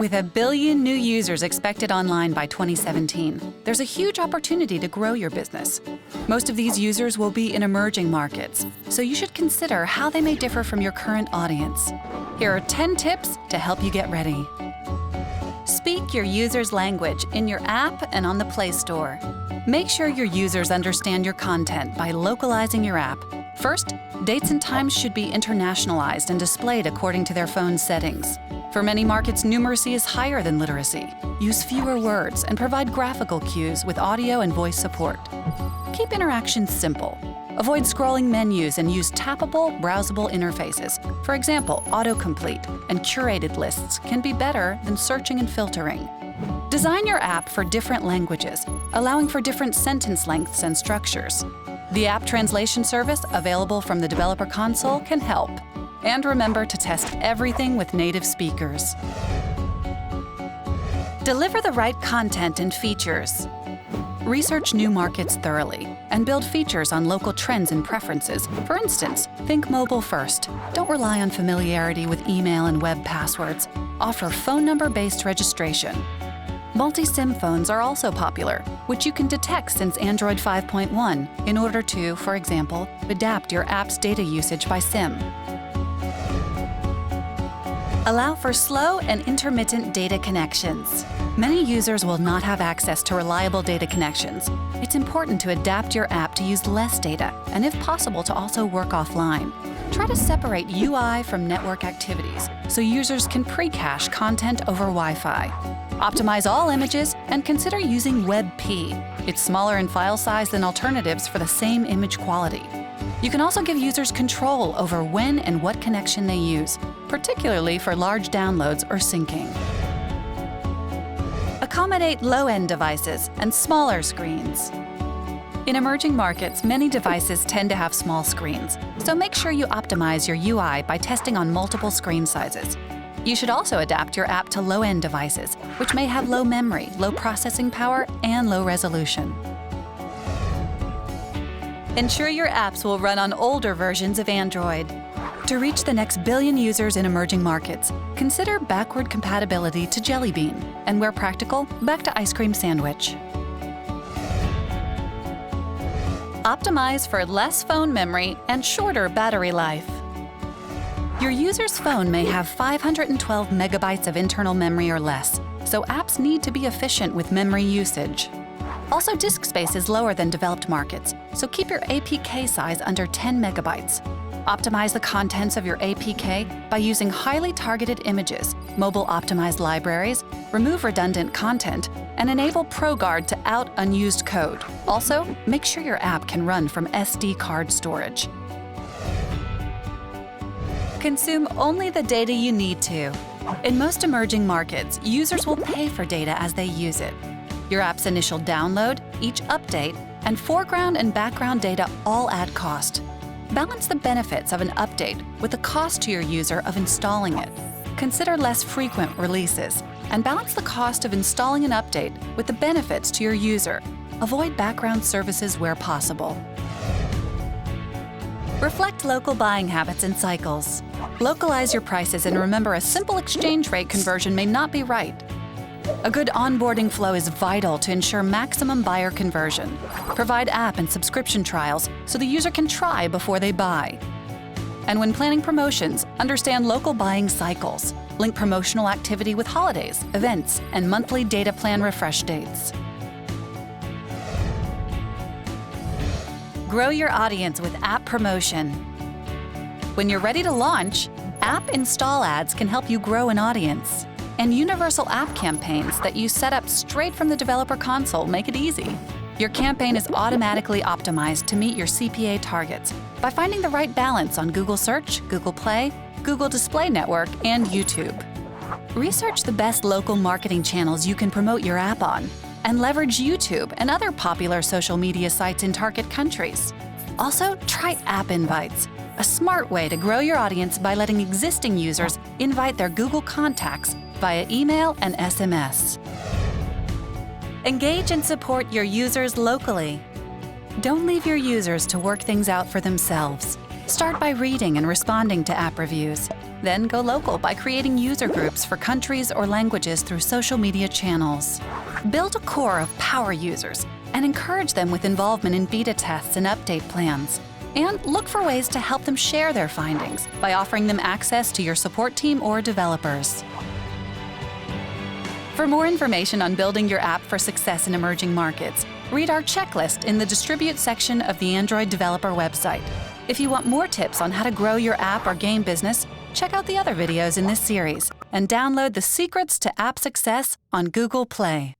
With 1 billion new users expected online by 2017, there's a huge opportunity to grow your business. Most of these users will be in emerging markets, so you should consider how they may differ from your current audience. Here are 10 tips to help you get ready. Speak your user's language in your app and on the Play Store. Make sure your users understand your content by localizing your app. First, dates and times should be internationalized and displayed according to their phone settings. For many markets, numeracy is higher than literacy. Use fewer words and provide graphical cues with audio and voice support. Keep interactions simple. Avoid scrolling menus and use tappable, browsable interfaces. For example, autocomplete and curated lists can be better than searching and filtering. Design your app for different languages, allowing for different sentence lengths and structures. The app translation service available from the developer console can help. And remember to test everything with native speakers. Deliver the right content and features. Research new markets thoroughly and build features on local trends and preferences. For instance, think mobile first. Don't rely on familiarity with email and web passwords. Offer phone number-based registration. Multi-SIM phones are also popular, which you can detect since Android 5.1 in order to, for example, adapt your app's data usage by SIM. Allow for slow and intermittent data connections. Many users will not have access to reliable data connections. It's important to adapt your app to use less data and, if possible, to also work offline. Try to separate UI from network activities so users can pre-cache content over Wi-Fi. Optimize all images and consider using WebP. It's smaller in file size than alternatives for the same image quality. You can also give users control over when and what connection they use, particularly for large downloads or syncing. Accommodate low-end devices and smaller screens. In emerging markets, many devices tend to have small screens, so make sure you optimize your UI by testing on multiple screen sizes. You should also adapt your app to low-end devices, which may have low memory, low processing power, and low resolution. Ensure your apps will run on older versions of Android. To reach the next billion users in emerging markets, consider backward compatibility to Jelly Bean, and where practical, back to Ice Cream Sandwich. Optimize for less phone memory and shorter battery life. Your user's phone may have 512 megabytes of internal memory or less, so apps need to be efficient with memory usage. Also, disk space is lower than developed markets, so keep your APK size under 10 megabytes. Optimize the contents of your APK by using highly targeted images, mobile-optimized libraries, remove redundant content, and enable ProGuard to out unused code. Also, make sure your app can run from SD card storage. Consume only the data you need to. In most emerging markets, users will pay for data as they use it. Your app's initial download, each update, and foreground and background data all add cost. Balance the benefits of an update with the cost to your user of installing it. Consider less frequent releases, and balance the cost of installing an update with the benefits to your user. Avoid background services where possible. Reflect local buying habits and cycles. Localize your prices and remember a simple exchange rate conversion may not be right. A good onboarding flow is vital to ensure maximum buyer conversion. Provide app and subscription trials so the user can try before they buy. And when planning promotions, understand local buying cycles. Link promotional activity with holidays, events, and monthly data plan refresh dates. Grow your audience with app promotion. When you're ready to launch, app install ads can help you grow an audience. And universal app campaigns that you set up straight from the developer console make it easy. Your campaign is automatically optimized to meet your CPA targets by finding the right balance on Google Search, Google Play, Google Display Network, and YouTube. Research the best local marketing channels you can promote your app on, and leverage YouTube and other popular social media sites in target countries. Also, try app invites, a smart way to grow your audience by letting existing users invite their Google contacts via email and SMS. Engage and support your users locally. Don't leave your users to work things out for themselves. Start by reading and responding to app reviews. Then go local by creating user groups for countries or languages through social media channels. Build a core of power users and encourage them with involvement in beta tests and update plans. And look for ways to help them share their findings by offering them access to your support team or developers. For more information on building your app for success in emerging markets, read our checklist in the Distribute section of the Android Developer website. If you want more tips on how to grow your app or game business, check out the other videos in this series and download the Secrets to App Success on Google Play.